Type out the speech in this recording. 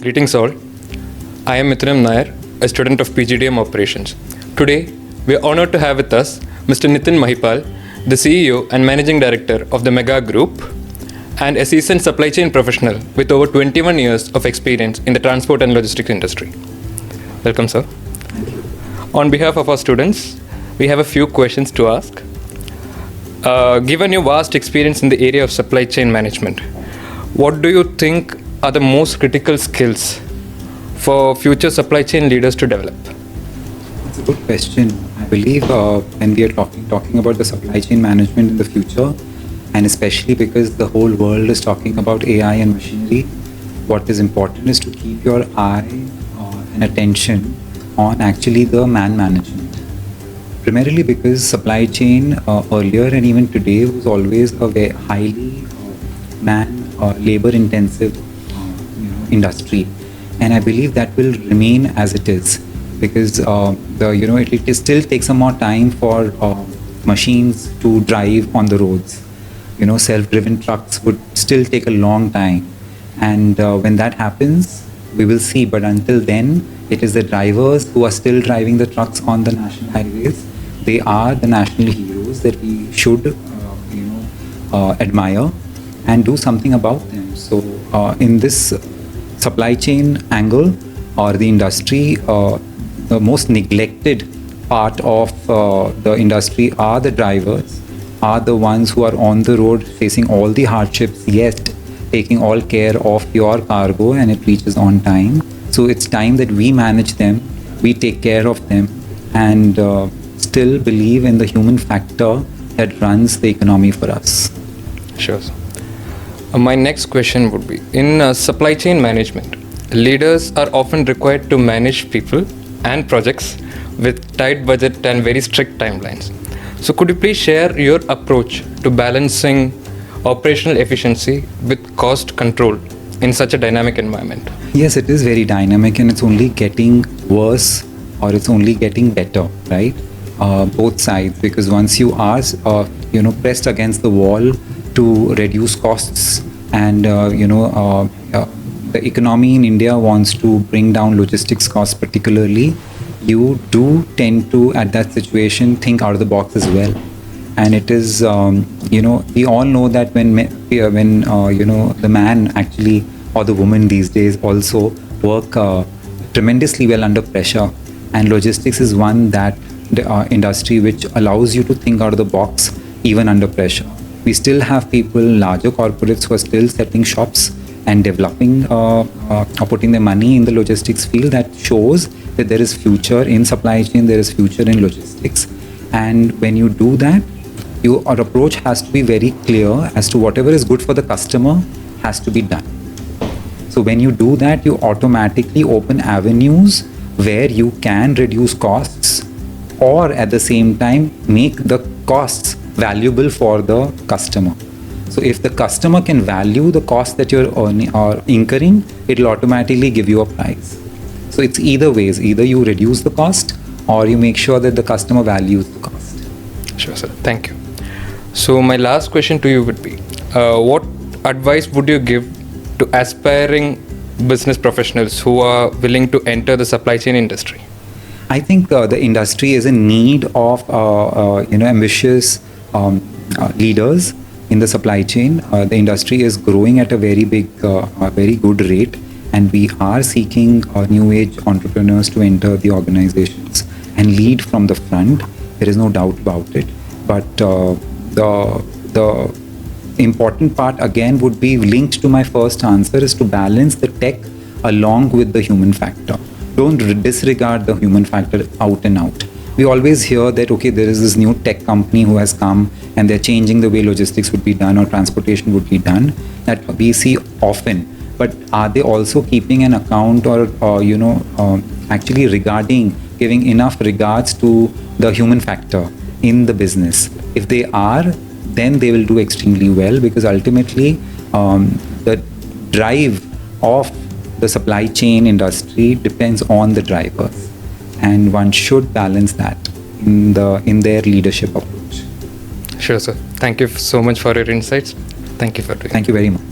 Greetings all. I am Nitin O Mahipal, a student of PGDM Operations. Today, we are honored to have with us Mr. Nitin Mahipal, the CEO and Managing Director of the Mega Group, and a seasoned supply chain professional with over 21 years of experience in the transport and logistics industry. Welcome, sir. On behalf of our students, we have a few questions to ask. Given your vast experience in the area of supply chain management, what do you think are the most critical skills for future supply chain leaders to develop? It's a good question. I believe when we are talking about the supply chain management in the future, and especially because the whole world is talking about AI and machinery, what is important is to keep your eye and attention on actually the man management. Primarily because supply chain earlier and even today was always a very highly labor intensive industry, and I believe that will remain as it is because it still takes some more time for machines to drive on the roads. Self-driven trucks would still take a long time, and when that happens we will see, but until then it is the drivers who are still driving the trucks on the national highways. They are the national heroes that we should admire and do something about them. So in this supply chain angle or the industry, the most neglected part of the industry are the drivers, are the ones who are on the road facing all the hardships, yet taking all care of your cargo and it reaches on time. So it's time that we manage them, we take care of them, and still believe in the human factor that runs the economy for us. Sure, sir. My next question would be, in supply chain management, leaders are often required to manage people and projects with tight budget and very strict timelines. So could you please share your approach to balancing operational efficiency with cost control in such a dynamic environment? Yes, it is very dynamic and it's only getting worse or it's only getting better, right? Both sides, because once you are pressed against the wall to reduce costs and the economy in India wants to bring down logistics costs particularly, you do tend to at that situation think out of the box as well. And it is we all know that when the man actually or the woman these days also work tremendously well under pressure, and logistics is one that industry which allows you to think out of the box even under pressure. We still have people, larger corporates, who are still setting shops and developing or putting their money in the logistics field. That shows that there is future in supply chain, there is future in logistics. And when you do that, your approach has to be very clear as to whatever is good for the customer has to be done. So when you do that, you automatically open avenues where you can reduce costs or at the same time make the costs valuable for the customer. So if the customer can value the cost that you're earning or incurring, it will automatically give you a price. So it's either ways, either you reduce the cost or you make sure that the customer values the cost. Sure, sir. Thank you. So my last question to you would be, what advice would you give to aspiring business professionals who are willing to enter the supply chain industry? I think the industry is in need of ambitious leaders in the supply chain. The industry is growing at a very good rate, and we are seeking new age entrepreneurs to enter the organizations and lead from the front. There is no doubt about it. But the important part again would be linked to my first answer, is to balance the tech along with the human factor. Don't disregard the human factor out and out. We always hear that, okay, there is this new tech company who has come and they're changing the way logistics would be done or transportation would be done. That we see often. But are they also keeping an account or actually giving enough regards to the human factor in the business? If they are, then they will do extremely well, because ultimately the drive of the supply chain industry depends on the drivers, and one should balance that in their leadership approach. Sure, sir. Thank you so much for your insights. Thank you for doing. Thank you very much.